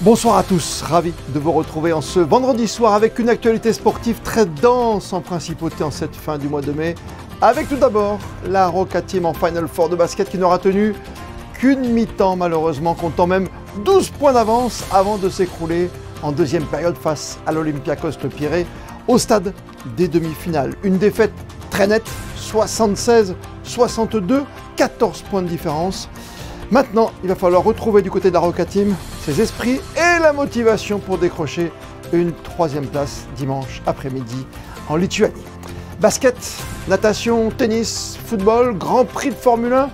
Bonsoir à tous, ravi de vous retrouver en ce vendredi soir avec une actualité sportive très dense en principauté en cette fin du mois de mai. Avec tout d'abord la Roca Team en Final Four de basket qui n'aura tenu qu'une mi-temps malheureusement, comptant même 12 points d'avance avant de s'écrouler en deuxième période face à l'Olympiakos Le Pirée au stade des demi-finales. Une défaite très nette, 76-62, 14 points de différence. Maintenant, il va falloir retrouver du côté de la Roca Team ses esprits et la motivation pour décrocher une troisième place dimanche après-midi en Lituanie. Basket, natation, tennis, football, Grand Prix de Formule 1,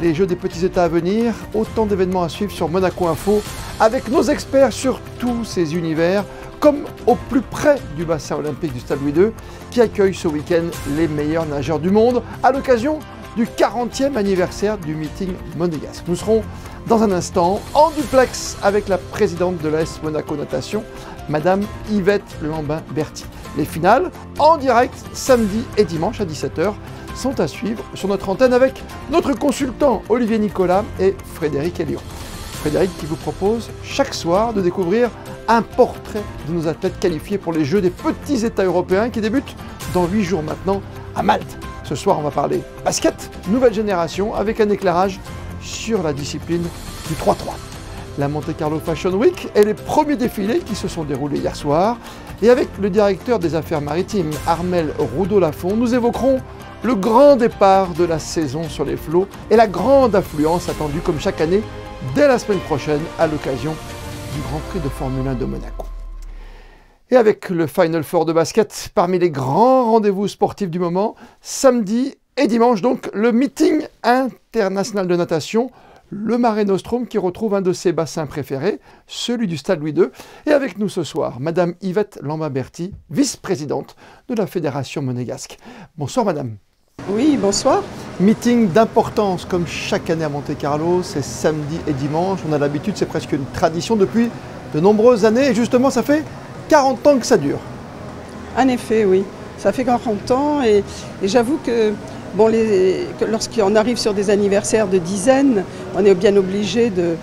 les Jeux des petits États à venir, autant d'événements à suivre sur Monaco Info avec nos experts sur tous ces univers, comme au plus près du bassin olympique du Stade Louis II qui accueille ce week-end les meilleurs nageurs du monde à l'occasion du 40e anniversaire du meeting monégasque. Nous serons dans un instant en duplex avec la présidente de l'AS Monaco Natation, Madame Yvette Lambin-Berty. Les finales en direct samedi et dimanche à 17 h sont à suivre sur notre antenne avec notre consultant Olivier Nicolas et Frédéric Elion. Frédéric qui vous propose chaque soir de découvrir un portrait de nos athlètes qualifiés pour les Jeux des petits États européens qui débutent dans 8 jours maintenant à Malte. Ce soir, on va parler basket, nouvelle génération, avec un éclairage sur la discipline du 3-3. La Monte Carlo Fashion Week et les premiers défilés qui se sont déroulés hier soir. Et avec le directeur des affaires maritimes, Armel Roudot-Lafont, nous évoquerons le grand départ de la saison sur les flots et la grande affluence attendue comme chaque année dès la semaine prochaine à l'occasion du Grand Prix de Formule 1 de Monaco. Et avec le Final Four de basket, parmi les grands rendez-vous sportifs du moment, samedi et dimanche, donc le meeting international de natation, le Mare Nostrum qui retrouve un de ses bassins préférés, celui du Stade Louis II. Et avec nous ce soir, Madame Yvette Lambin-Berty, vice-présidente de la Fédération monégasque. Bonsoir Madame. Oui, bonsoir. Meeting d'importance comme chaque année à Monte-Carlo, c'est samedi et dimanche. On a l'habitude, c'est presque une tradition depuis de nombreuses années. Et justement, ça fait 40 ans que ça dure. En effet, oui. Ça fait 40 ans et j'avoue que, bon, lorsqu'on arrive sur des anniversaires de dizaines, on est bien obligé de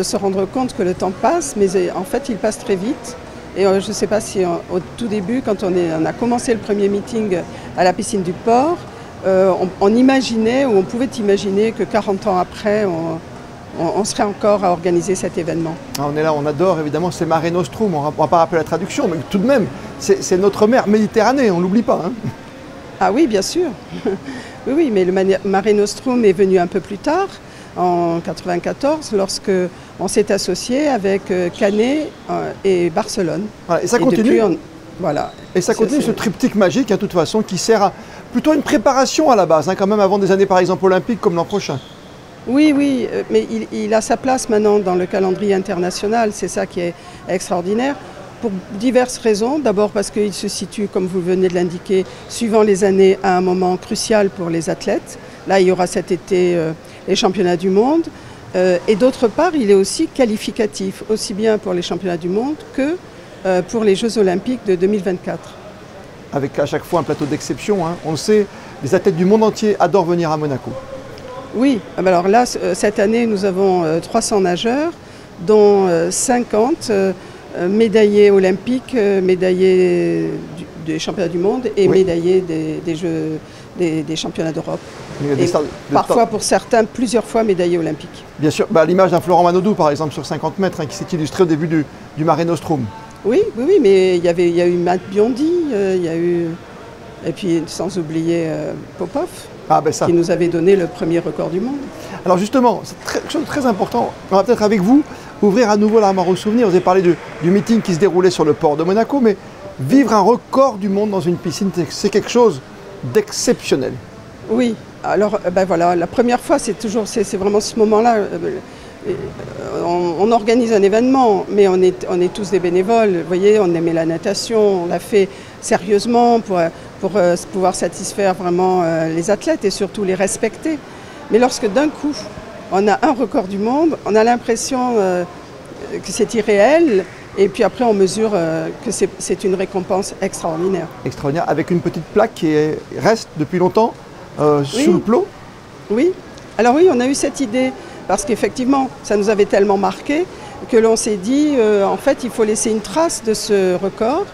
se rendre compte que le temps passe, mais en fait, il passe très vite. Et je ne sais pas si au tout début, quand on a commencé le premier meeting à la piscine du port, on imaginait ou on pouvait imaginer que 40 ans après, on serait encore à organiser cet événement. Ah, on est là, on adore évidemment, c'est Mare Nostrum, on ne va pas rappeler la traduction, mais tout de même, c'est notre mer Méditerranée, on ne l'oublie pas. Hein. Ah oui, bien sûr. Oui, mais le Mare Nostrum est venu un peu plus tard, en 1994, lorsque on s'est associé avec Canet et Barcelone. Voilà, et ça continue. Voilà. Et ça continue ce triptyque magique, de toute façon, qui sert à plutôt une préparation à la base, hein, quand même avant des années par exemple olympiques comme l'an prochain. Oui, oui, mais il a sa place maintenant dans le calendrier international, c'est ça qui est extraordinaire, pour diverses raisons. D'abord parce qu'il se situe, comme vous venez de l'indiquer, suivant les années, à un moment crucial pour les athlètes. Là, il y aura cet été les championnats du monde. Et d'autre part, il est aussi qualificatif, aussi bien pour les championnats du monde que pour les Jeux olympiques de 2024. Avec à chaque fois un plateau d'exception, hein. On le sait, les athlètes du monde entier adorent venir à Monaco. Oui, alors là, cette année, nous avons 300 nageurs, dont 50 médaillés olympiques, médaillés des championnats du monde et oui, médaillés des Jeux, des championnats d'Europe. Parfois, pour certains, plusieurs fois médaillés olympiques. Bien sûr, à l'image d'un Florent Manodou, par exemple, sur 50 mètres, hein, qui s'est illustré au début du Mare Nostrum. Oui, mais il y a eu Matt Biondi, il y a eu, et puis sans oublier Popov. Qui nous avait donné le premier record du monde. Alors justement, c'est quelque chose de très important. On va peut-être avec vous ouvrir à nouveau l'armoire aux souvenirs. Vous avez parlé du meeting qui se déroulait sur le port de Monaco, mais vivre un record du monde dans une piscine, c'est quelque chose d'exceptionnel. Oui, alors voilà, la première fois, c'est vraiment ce moment-là. On organise un événement, mais on est tous des bénévoles. Vous voyez, on aimait la natation, on l'a fait sérieusement pour pouvoir satisfaire vraiment les athlètes et surtout les respecter. Mais lorsque d'un coup, on a un record du monde, on a l'impression que c'est irréel et puis après on mesure que c'est une récompense extraordinaire. Extraordinaire, avec une petite plaque qui reste depuis longtemps sous le plot. Oui, alors oui, on a eu cette idée parce qu'effectivement, ça nous avait tellement marqué que l'on s'est dit, en fait, il faut laisser une trace de ce record.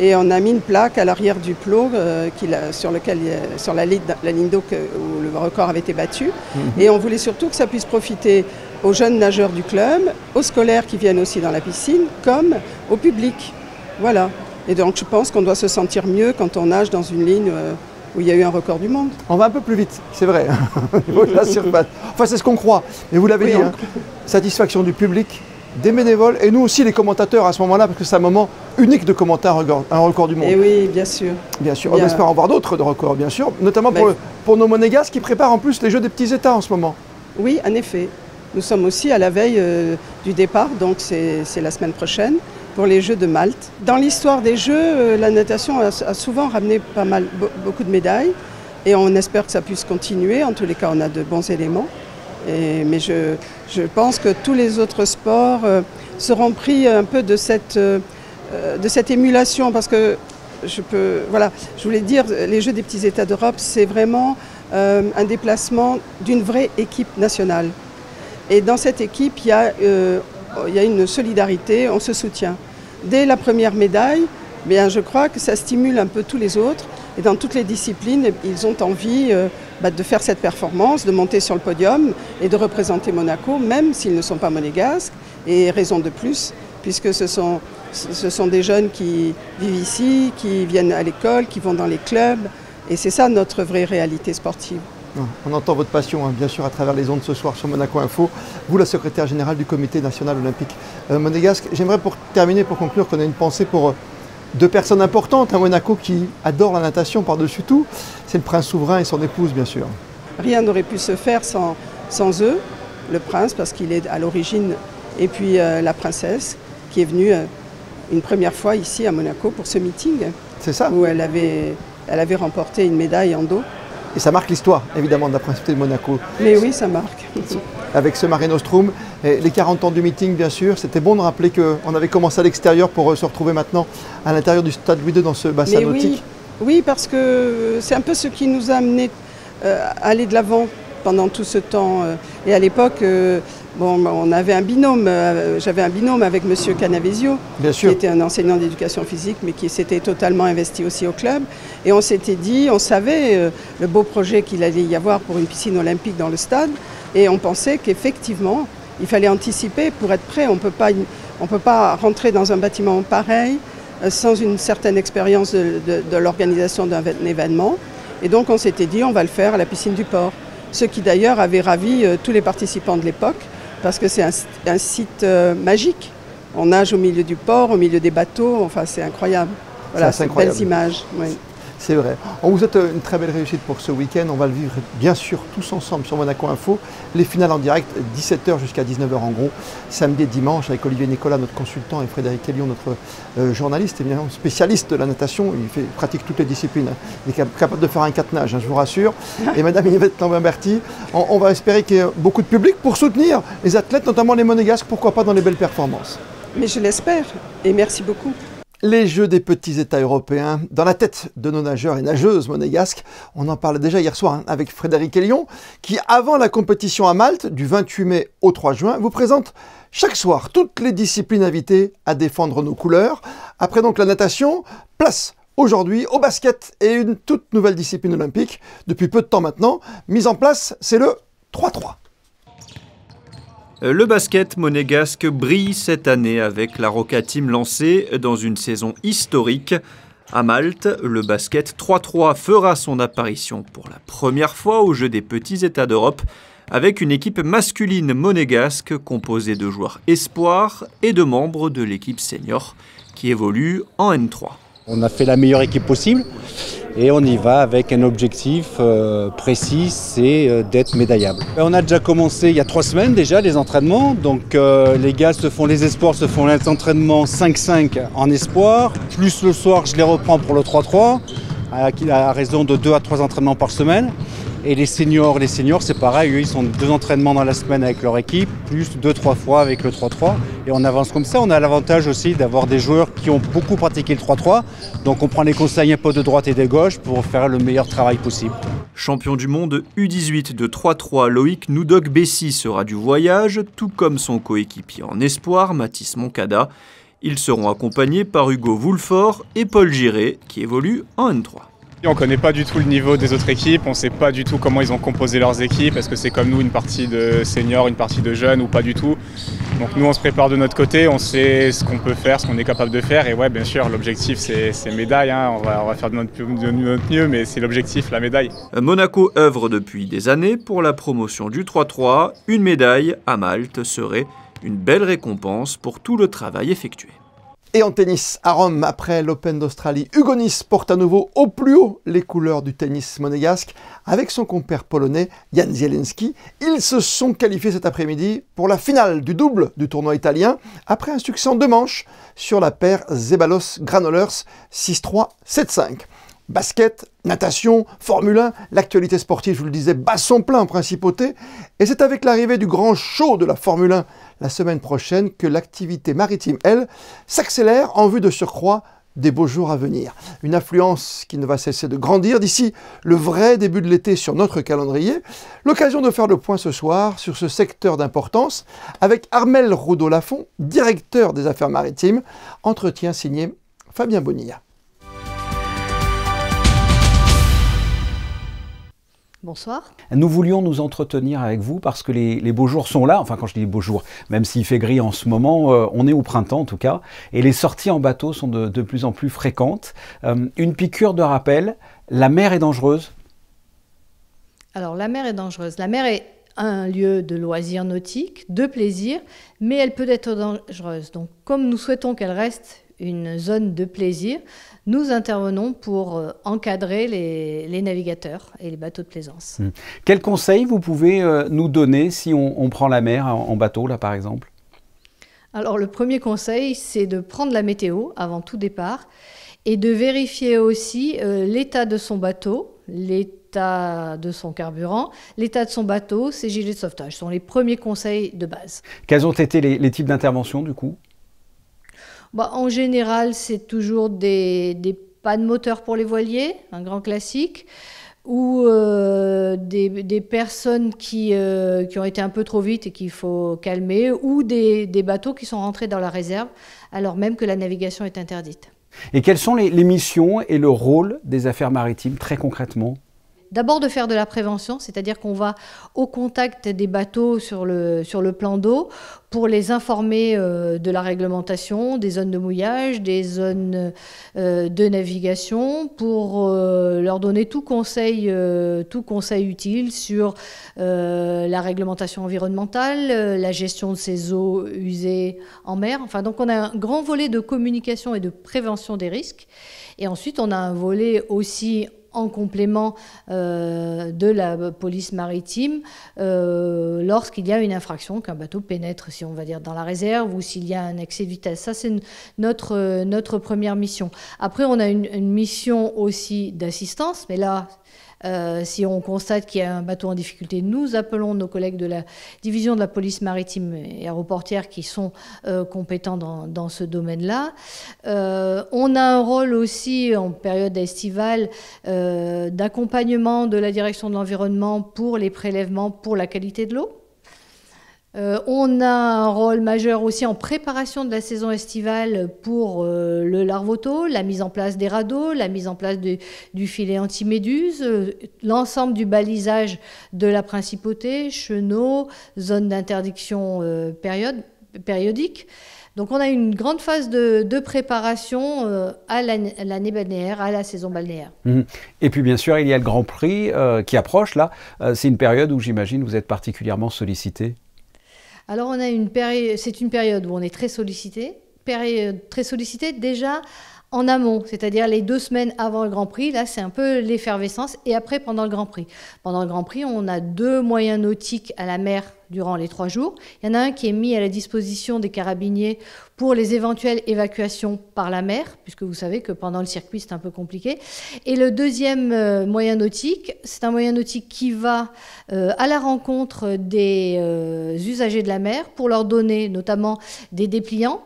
Et on a mis une plaque à l'arrière du plot sur la ligne d'eau où le record avait été battu. Et on voulait surtout que ça puisse profiter aux jeunes nageurs du club, aux scolaires qui viennent aussi dans la piscine, comme au public. Voilà. Et donc je pense qu'on doit se sentir mieux quand on nage dans une ligne où il y a eu un record du monde. On va un peu plus vite, c'est vrai, au niveau de la surface. Enfin, c'est ce qu'on croit. Mais vous l'avez dit, hein, satisfaction du public, des bénévoles et nous aussi les commentateurs à ce moment-là, parce que c'est un moment unique de commenter un record du monde. Et oui, bien sûr. Bien sûr, on espère en voir d'autres de records, bien sûr, notamment pour nos monégasques qui préparent en plus les Jeux des petits États en ce moment. Oui, en effet. Nous sommes aussi à la veille du départ, donc c'est la semaine prochaine, pour les Jeux de Malte. Dans l'histoire des Jeux, la natation a souvent ramené beaucoup de médailles et on espère que ça puisse continuer. En tous les cas, on a de bons éléments. Mais je pense que tous les autres sports seront pris un peu de cette émulation parce que je voulais dire, les Jeux des petits États d'Europe, c'est vraiment un déplacement d'une vraie équipe nationale. Et dans cette équipe, il y a une solidarité, on se soutient. Dès la première médaille, bien, je crois que ça stimule un peu tous les autres. Et dans toutes les disciplines, ils ont envie de faire cette performance, de monter sur le podium et de représenter Monaco, même s'ils ne sont pas monégasques. Et raison de plus, puisque ce sont des jeunes qui vivent ici, qui viennent à l'école, qui vont dans les clubs. Et c'est ça notre vraie réalité sportive. On entend votre passion, hein, bien sûr, à travers les ondes ce soir sur Monaco Info. Vous, la secrétaire générale du Comité national olympique monégasque. J'aimerais pour conclure, qu'on ait une pensée pour deux personnes importantes à Monaco qui adorent la natation par-dessus tout. C'est le prince souverain et son épouse, bien sûr. Rien n'aurait pu se faire sans eux, le prince, parce qu'il est à l'origine, et puis la princesse, qui est venue une première fois ici à Monaco pour ce meeting. C'est ça. Où elle avait remporté une médaille en dos. Et ça marque l'histoire, évidemment, de la principauté de Monaco. Mais oui, ça marque. Avec ce Mare Nostrum, et les 40 ans du meeting, bien sûr. C'était bon de rappeler qu'on avait commencé à l'extérieur pour se retrouver maintenant à l'intérieur du stade Louis II dans ce bassin nautique. Oui, parce que c'est un peu ce qui nous a amené à aller de l'avant pendant tout ce temps. Et à l'époque, on avait un binôme. J'avais un binôme avec M. Canavesio, qui était un enseignant d'éducation physique, mais qui s'était totalement investi aussi au club. Et on s'était dit, on savait le beau projet qu'il allait y avoir pour une piscine olympique dans le stade. Et on pensait qu'effectivement, il fallait anticiper pour être prêt. On ne peut pas rentrer dans un bâtiment pareil sans une certaine expérience de l'organisation d'un événement. Et donc on s'était dit, on va le faire à la piscine du port. Ce qui d'ailleurs avait ravi tous les participants de l'époque, parce que c'est un site magique. On nage au milieu du port, au milieu des bateaux, enfin c'est incroyable. Voilà, c'est belles images. Oui. C'est vrai. On vous souhaite une très belle réussite pour ce week-end. On va le vivre bien sûr tous ensemble sur Monaco Info. Les finales en direct, 17h jusqu'à 19h en gros, samedi et dimanche, avec Olivier Nicolas, notre consultant, et Frédéric Hélion, notre journaliste, et bien spécialiste de la natation. Il pratique toutes les disciplines. Il est capable de faire un 4 nages, hein, je vous rassure. Et Madame Yvette Lambert-Berti, on va espérer qu'il y ait beaucoup de public pour soutenir les athlètes, notamment les monégasques, pourquoi pas dans les belles performances. Mais je l'espère, et merci beaucoup. Les Jeux des petits États européens, dans la tête de nos nageurs et nageuses monégasques. On en parlait déjà hier soir avec Frédéric Hélion, qui, avant la compétition à Malte, du 28 mai au 3 juin, vous présente chaque soir toutes les disciplines invitées à défendre nos couleurs. Après donc la natation, place aujourd'hui au basket et une toute nouvelle discipline olympique, depuis peu de temps maintenant. Mise en place, c'est le 3-3. Le basket monégasque brille cette année avec la Roca Team lancée dans une saison historique. À Malte, le basket 3-3 fera son apparition pour la première fois aux Jeux des petits États d'Europe avec une équipe masculine monégasque composée de joueurs espoirs et de membres de l'équipe senior qui évolue en N3. On a fait la meilleure équipe possible et on y va avec un objectif précis, c'est d'être médaillable. On a déjà commencé il y a 3 semaines déjà les entraînements, donc les gars les espoirs se font les entraînements 5-5 en espoir, plus le soir je les reprends pour le 3-3 à raison de 2 à 3 entraînements par semaine. Et les seniors c'est pareil, eux, ils sont 2 entraînements dans la semaine avec leur équipe, plus 2-3 fois avec le 3-3. Et on avance comme ça. On a l'avantage aussi d'avoir des joueurs qui ont beaucoup pratiqué le 3-3. Donc on prend les conseils un peu de droite et de gauche pour faire le meilleur travail possible. Champion du monde U18 de 3-3, Loïc Noudog-Bessy sera du voyage, tout comme son coéquipier en espoir, Mathis Moncada. Ils seront accompagnés par Hugo Woulfort et Paul Giré, qui évoluent en N3. On ne connaît pas du tout le niveau des autres équipes, on ne sait pas du tout comment ils ont composé leurs équipes, est-ce que c'est comme nous une partie de seniors, une partie de jeunes ou pas du tout. Donc nous on se prépare de notre côté, on sait ce qu'on peut faire, ce qu'on est capable de faire et ouais bien sûr l'objectif c'est médaille, hein. on va faire de notre mieux mais c'est l'objectif, la médaille. Monaco œuvre depuis des années pour la promotion du 3-3, une médaille à Malte serait une belle récompense pour tout le travail effectué. Et en tennis, à Rome, après l'Open d'Australie, Hugo Nys porte à nouveau au plus haut les couleurs du tennis monégasque avec son compère polonais Jan Zielinski. Ils se sont qualifiés cet après-midi pour la finale du double du tournoi italien après un succès en 2 manches sur la paire Zeballos-Granollers 6-3, 7-5. Basket, natation, Formule 1, l'actualité sportive, je vous le disais, bat son plein en principauté. Et c'est avec l'arrivée du grand show de la Formule 1 la semaine prochaine que l'activité maritime, elle, s'accélère en vue de surcroît des beaux jours à venir. Une affluence qui ne va cesser de grandir d'ici le vrai début de l'été sur notre calendrier. L'occasion de faire le point ce soir sur ce secteur d'importance avec Armel Roudot-Lafont, directeur des affaires maritimes. Entretien signé Fabien Bonilla. Bonsoir. Nous voulions nous entretenir avec vous parce que les beaux jours sont là. Enfin, quand je dis beaux jours, même s'il fait gris en ce moment, on est au printemps en tout cas. Et les sorties en bateau sont de plus en plus fréquentes. Une piqûre de rappel, la mer est dangereuse? Alors, la mer est dangereuse. La mer est un lieu de loisirs nautiques, de plaisir, mais elle peut être dangereuse. Donc, comme nous souhaitons qu'elle reste une zone de plaisir, nous intervenons pour encadrer les navigateurs et les bateaux de plaisance. Quels conseils vous pouvez nous donner si on prend la mer en bateau, là par exemple? Alors le premier conseil, c'est de prendre la météo avant tout départ et de vérifier aussi l'état de son bateau, l'état de son carburant, l'état de son bateau, ses gilets de sauvetage. Ce sont les premiers conseils de base. Quels ont été les types d'intervention du coup? En général, c'est toujours des pannes moteurs pour les voiliers, un grand classique, ou des personnes qui ont été un peu trop vite et qu'il faut calmer, ou des bateaux qui sont rentrés dans la réserve alors même que la navigation est interdite. Et quelles sont les missions et le rôle des affaires maritimes très concrètement? D'abord de faire de la prévention, c'est-à-dire qu'on va au contact des bateaux sur le plan d'eau pour les informer de la réglementation, des zones de mouillage, des zones de navigation, pour leur donner tout conseil utile sur la réglementation environnementale, la gestion de ces eaux usées en mer. Enfin, donc on a un grand volet de communication et de prévention des risques. Et ensuite, on a un volet aussi en complément de la police maritime lorsqu'il y a une infraction, qu'un bateau pénètre, si on va dire, dans la réserve ou s'il y a un excès de vitesse. Ça, c'est notre première mission. Après, on a une mission aussi d'assistance, mais là, si on constate qu'il y a un bateau en difficulté, nous appelons nos collègues de la division de la police maritime et aéroportière qui sont compétents dans ce domaine-là. On a un rôle aussi en période estivale d'accompagnement de la direction de l'environnement pour les prélèvements pour la qualité de l'eau. On a un rôle majeur aussi en préparation de la saison estivale pour le larvoto, la mise en place des radeaux, la mise en place du filet anti-méduse, l'ensemble du balisage de la principauté, chenaux, zone d'interdiction périodique. Donc on a une grande phase de préparation à l'année balnéaire, à la saison balnéaire. Et puis bien sûr, il y a le Grand Prix qui approche là. C'est une période où j'imagine vous êtes particulièrement sollicité. Alors c'est une période où on est très sollicité déjà en amont, c'est-à-dire les 2 semaines avant le Grand Prix. Là, c'est un peu l'effervescence, et après pendant le Grand Prix. Pendant le Grand Prix, on a 2 moyens nautiques à la mer durant les 3 jours. Il y en a un qui est mis à la disposition des carabiniers pour les éventuelles évacuations par la mer, puisque vous savez que pendant le circuit, c'est un peu compliqué. Et le deuxième moyen nautique, c'est un moyen nautique qui va à la rencontre des usagers de la mer pour leur donner notamment des dépliants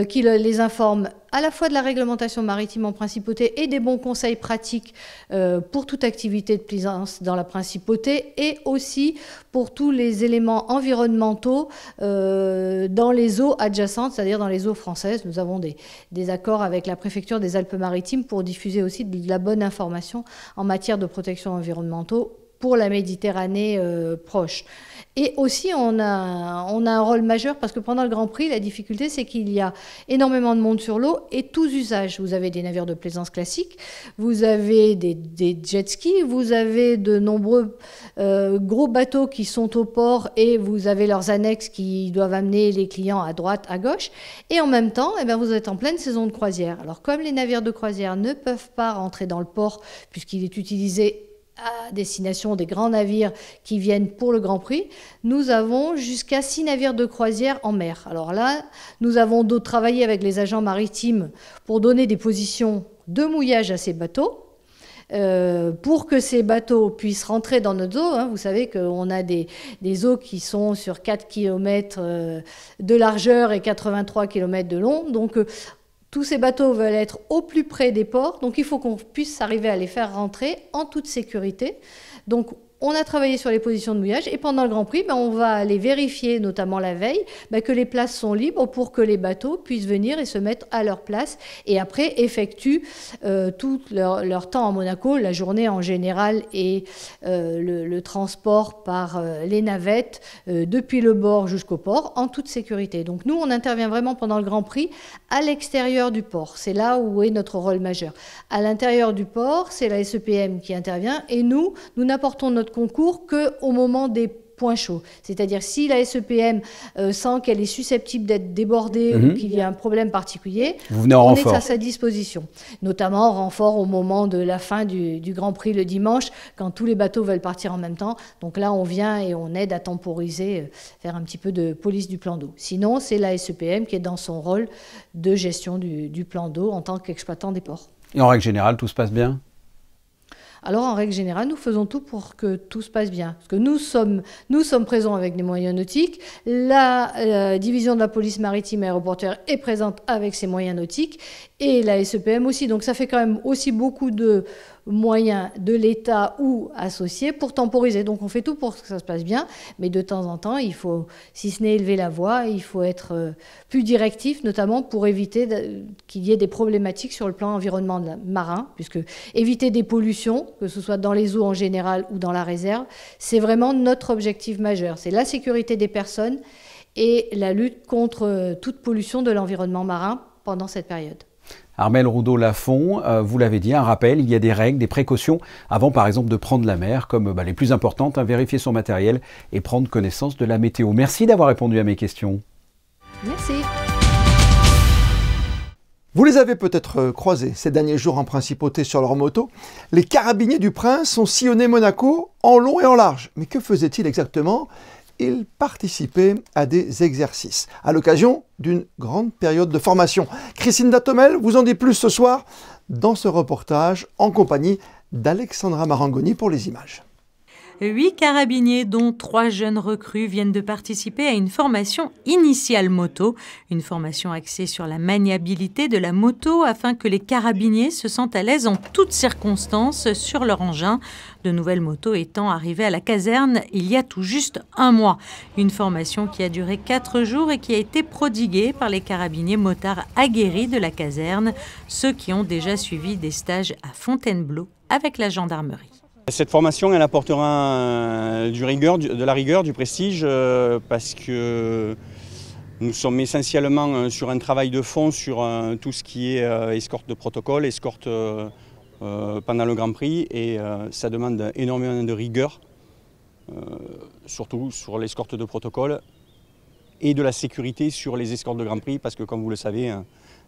qui les informent à la fois de la réglementation maritime en principauté et des bons conseils pratiques pour toute activité de plaisance dans la principauté et aussi pour tous les éléments environnementaux dans les eaux adjacentes, c'est-à-dire dans les eaux françaises. Nous avons des accords avec la préfecture des Alpes-Maritimes pour diffuser aussi de la bonne information en matière de protection environnementale pour la Méditerranée proche. Et aussi, on a un rôle majeur parce que pendant le Grand Prix, la difficulté, c'est qu'il y a énormément de monde sur l'eau et tous usages. Vous avez des navires de plaisance classiques, vous avez des jet skis, vous avez de nombreux gros bateaux qui sont au port et vous avez leurs annexes qui doivent amener les clients à droite, à gauche. Et en même temps, eh bien, vous êtes en pleine saison de croisière. Alors, comme les navires de croisière ne peuvent pas rentrer dans le port puisqu'il est utilisé à destination des grands navires qui viennent pour le Grand Prix, nous avons jusqu'à 6 navires de croisière en mer. Alors là, nous avons travaillé avec les agents maritimes pour donner des positions de mouillage à ces bateaux, pour que ces bateaux puissent rentrer dans notre eau. Vous savez qu'on a des eaux qui sont sur 4 km de largeur et 83 km de long. Donc, tous ces bateaux veulent être au plus près des ports, donc il faut qu'on puisse arriver à les faire rentrer en toute sécurité. Donc on a travaillé sur les positions de mouillage et pendant le Grand Prix, on va aller vérifier, notamment la veille, que les places sont libres pour que les bateaux puissent venir et se mettre à leur place et après effectuent tout leur temps à Monaco, la journée en général et le transport par les navettes depuis le bord jusqu'au port en toute sécurité. Donc nous, on intervient vraiment pendant le Grand Prix à l'extérieur du port. C'est là où est notre rôle majeur. À l'intérieur du port, c'est la SEPM qui intervient et nous n'apportons notre concours qu'au moment des points chauds. C'est-à-dire si la SEPM sent qu'elle est susceptible d'être débordée ou qu'il y a un problème particulier, on est à sa disposition. Notamment en renfort au moment de la fin du Grand Prix le dimanche, quand tous les bateaux veulent partir en même temps. Donc là, on vient et on aide à temporiser, faire un petit peu de police du plan d'eau. Sinon, c'est la SEPM qui est dans son rôle de gestion du plan d'eau en tant qu'exploitant des ports. Et en règle générale, tout se passe bien ? Alors, en règle générale, nous faisons tout pour que tout se passe bien. Parce que nous sommes présents avec des moyens nautiques. La division de la police maritime et aéroportuaire est présente avec ses moyens nautiques. Et la SEPM aussi. Donc, ça fait quand même aussi beaucoup de moyens de l'État ou associés pour temporiser. Donc, on fait tout pour que ça se passe bien. Mais de temps en temps, il faut, si ce n'est élever la voix, il faut être plus directif, notamment pour éviter qu'il y ait des problématiques sur le plan environnemental marin, puisque éviter des pollutions, que ce soit dans les eaux en général ou dans la réserve, c'est vraiment notre objectif majeur. C'est la sécurité des personnes et la lutte contre toute pollution de l'environnement marin pendant cette période. Armelle Roudot-Lafont, vous l'avez dit, un rappel, il y a des règles, des précautions avant par exemple de prendre la mer, comme les plus importantes, vérifier son matériel et prendre connaissance de la météo. Merci d'avoir répondu à mes questions. Merci. Vous les avez peut-être croisés ces derniers jours en principauté sur leur moto. Les carabiniers du Prince ont sillonné Monaco en long et en large. Mais que faisaient-ils exactement ? Ils participaient à des exercices à l'occasion d'une grande période de formation. Christine Datomel vous en dit plus ce soir dans ce reportage en compagnie d'Alexandra Marangoni pour les images. 8 carabiniers, dont 3 jeunes recrues, viennent de participer à une formation initiale moto. Une formation axée sur la maniabilité de la moto afin que les carabiniers se sentent à l'aise en toutes circonstances sur leur engin. De nouvelles motos étant arrivées à la caserne il y a tout juste un mois. Une formation qui a duré 4 jours et qui a été prodiguée par les carabiniers motards aguerris de la caserne, ceux qui ont déjà suivi des stages à Fontainebleau avec la gendarmerie. Cette formation, elle apportera de la rigueur, du prestige, parce que nous sommes essentiellement sur un travail de fond sur tout ce qui est escorte de protocole, escorte pendant le Grand Prix, et ça demande énormément de rigueur, surtout sur l'escorte de protocole, et de la sécurité sur les escortes de Grand Prix, parce que comme vous le savez,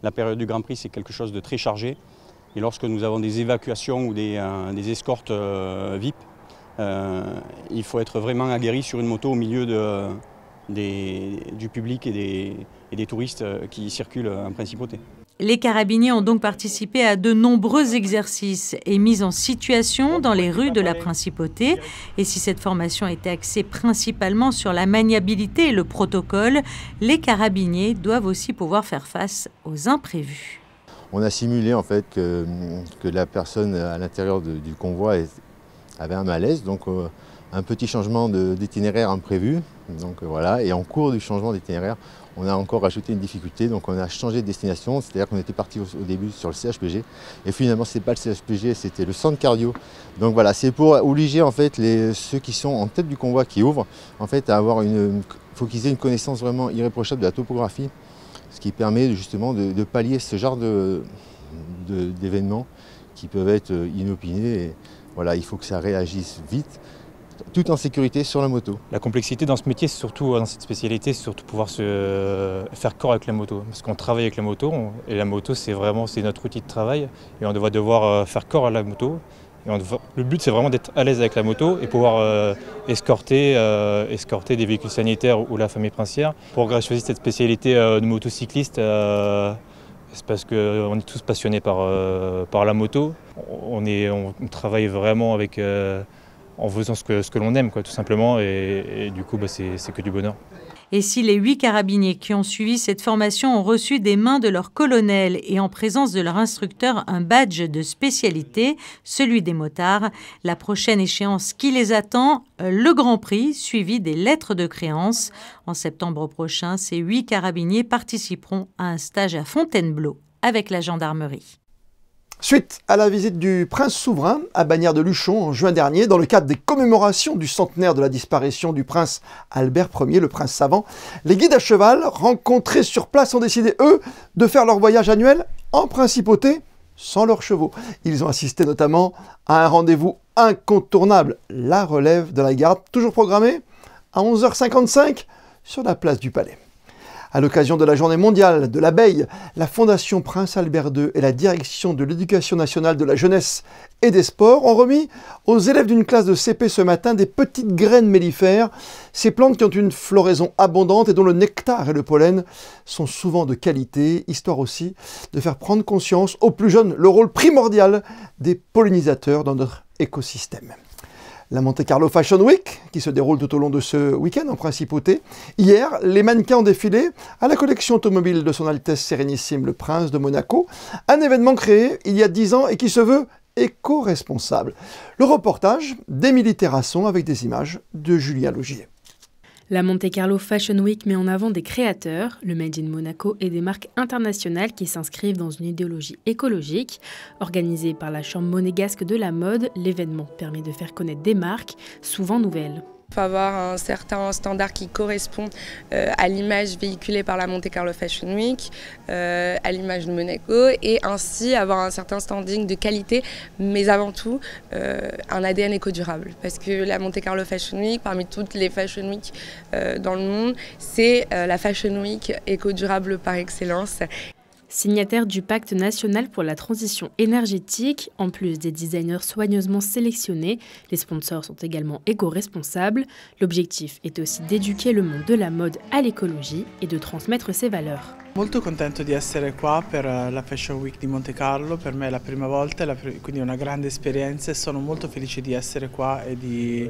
la période du Grand Prix, c'est quelque chose de très chargé. Et lorsque nous avons des évacuations ou des escortes VIP, il faut être vraiment aguerri sur une moto au milieu du public et des touristes qui circulent en principauté. Les carabiniers ont donc participé à de nombreux exercices et mis en situation dans les rues de la principauté. Et si cette formation était axée principalement sur la maniabilité et le protocole, les carabiniers doivent aussi pouvoir faire face aux imprévus. On a simulé en fait que la personne à l'intérieur du convoi avait un malaise, donc un petit changement d'itinéraire imprévu. Donc voilà, et en cours du changement d'itinéraire, on a encore rajouté une difficulté, donc on a changé de destination, c'est-à-dire qu'on était parti au début sur le CHPG, et finalement ce n'est pas le CHPG, c'était le centre cardio. Donc voilà, c'est pour obliger en fait ceux qui sont en tête du convoi qui ouvrent, en fait à avoir faut qu'ils aient une connaissance vraiment irréprochable de la topographie, ce qui permet justement de pallier ce genre d'événements qui peuvent être inopinés. Et voilà, il faut que ça réagisse vite, tout en sécurité sur la moto. La complexité dans ce métier, surtout dans cette spécialité, c'est surtout pouvoir se faire corps avec la moto. Parce qu'on travaille avec la moto, et la moto c'est notre outil de travail, et on va devoir faire corps à la moto. Le but c'est vraiment d'être à l'aise avec la moto et pouvoir escorter des véhicules sanitaires ou la famille princière. Pourquoi j'ai choisi cette spécialité de motocycliste, c'est parce qu'on est tous passionnés par la moto. On travaille vraiment en faisant ce que l'on aime, quoi, tout simplement, et du coup c'est que du bonheur. Et si les 8 carabiniers qui ont suivi cette formation ont reçu des mains de leur colonel et en présence de leur instructeur un badge de spécialité, celui des motards, la prochaine échéance qui les attend, le Grand Prix, suivi des lettres de créance. En septembre prochain, ces 8 carabiniers participeront à un stage à Fontainebleau avec la gendarmerie. Suite à la visite du prince souverain à Bagnères de Luchon en juin dernier, dans le cadre des commémorations du centenaire de la disparition du prince Albert Ier, le prince savant, les guides à cheval rencontrés sur place ont décidé, eux, de faire leur voyage annuel en principauté sans leurs chevaux. Ils ont assisté notamment à un rendez-vous incontournable, la relève de la garde, toujours programmée à 11h55 sur la place du Palais. À l'occasion de la journée mondiale de l'abeille, la Fondation Prince Albert II et la Direction de l'Éducation nationale de la jeunesse et des sports ont remis aux élèves d'une classe de CP ce matin des petites graines mellifères, ces plantes qui ont une floraison abondante et dont le nectar et le pollen sont souvent de qualité, histoire aussi de faire prendre conscience aux plus jeunes le rôle primordial des pollinisateurs dans notre écosystème. La Monte Carlo Fashion Week, qui se déroule tout au long de ce week-end en principauté. Hier, les mannequins ont défilé à la collection automobile de son Altesse Sérénissime le Prince de Monaco, un événement créé il y a 10 ans et qui se veut éco-responsable. Le reportage d'Émilie Terrasson avec des images de Julien Logier. La Monte Carlo Fashion Week met en avant des créateurs, le Made in Monaco et des marques internationales qui s'inscrivent dans une idéologie écologique. Organisé par la Chambre monégasque de la mode, l'événement permet de faire connaître des marques, souvent nouvelles. Il faut avoir un certain standard qui correspond à l'image véhiculée par la Monte Carlo Fashion Week, à l'image de Monaco, et ainsi avoir un certain standing de qualité, mais avant tout un ADN éco-durable. Parce que la Monte Carlo Fashion Week, parmi toutes les Fashion Week dans le monde, c'est la Fashion Week éco-durable par excellence. Signataire du Pacte national pour la transition énergétique, en plus des designers soigneusement sélectionnés, les sponsors sont également éco-responsables. L'objectif est aussi d'éduquer le monde de la mode à l'écologie et de transmettre ses valeurs. Molto contento di essere qua per la Fashion Week di Monte Carlo, per me è la prima volta, quindi è una grande esperienza e sono molto felice di essere qua e di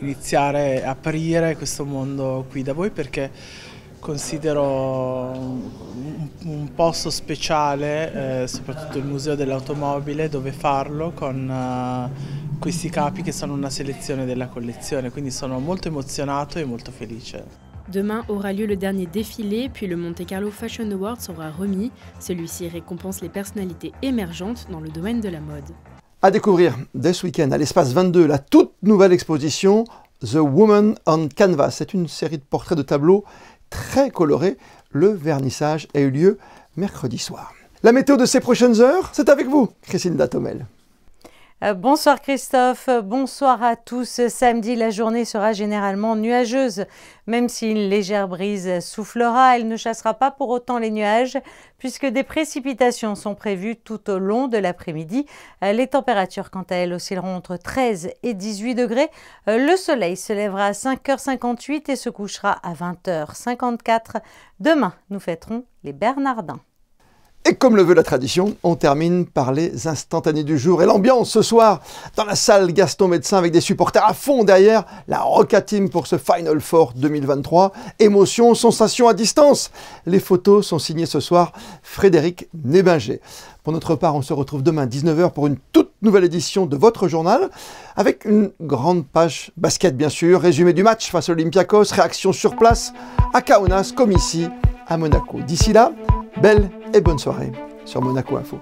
iniziare a aprire questo mondo qui da voi perché considero un posto speciale, soprattutto il Museo dell'Automobile, dove farlo con questi capi che sono una selezione della collezione, quindi sono molto emozionato e molto felice. Demain aura lieu le dernier défilé, puis le Monte Carlo Fashion Award sera remis. Celui-ci récompense les personnalités émergentes dans le domaine de la mode. À découvrir dès ce week-end à l'Espace 22, la toute nouvelle exposition The Woman on Canvas. C'est une série de portraits de tableaux très coloré. Le vernissage a eu lieu mercredi soir. La météo de ces prochaines heures, c'est avec vous, Christine Datomel. Bonsoir Christophe, bonsoir à tous. Samedi, la journée sera généralement nuageuse. Même si une légère brise soufflera, elle ne chassera pas pour autant les nuages puisque des précipitations sont prévues tout au long de l'après-midi. Les températures, quant à elles, oscilleront entre 13 et 18 degrés. Le soleil se lèvera à 5h58 et se couchera à 20h54. Demain, nous fêterons les Bernardins. Et comme le veut la tradition, on termine par les instantanés du jour. Et l'ambiance ce soir dans la salle Gaston Médecin avec des supporters à fond derrière la Roca Team pour ce Final Four 2023. Émotion, sensation à distance. Les photos sont signées ce soir Frédéric Nébinger. Pour notre part, on se retrouve demain 19h pour une toute nouvelle édition de votre journal avec une grande page basket bien sûr, résumé du match face à l'Olympiakos, réaction sur place à Kaunas comme ici à Monaco. D'ici là, belle et bonne soirée sur Monaco Info.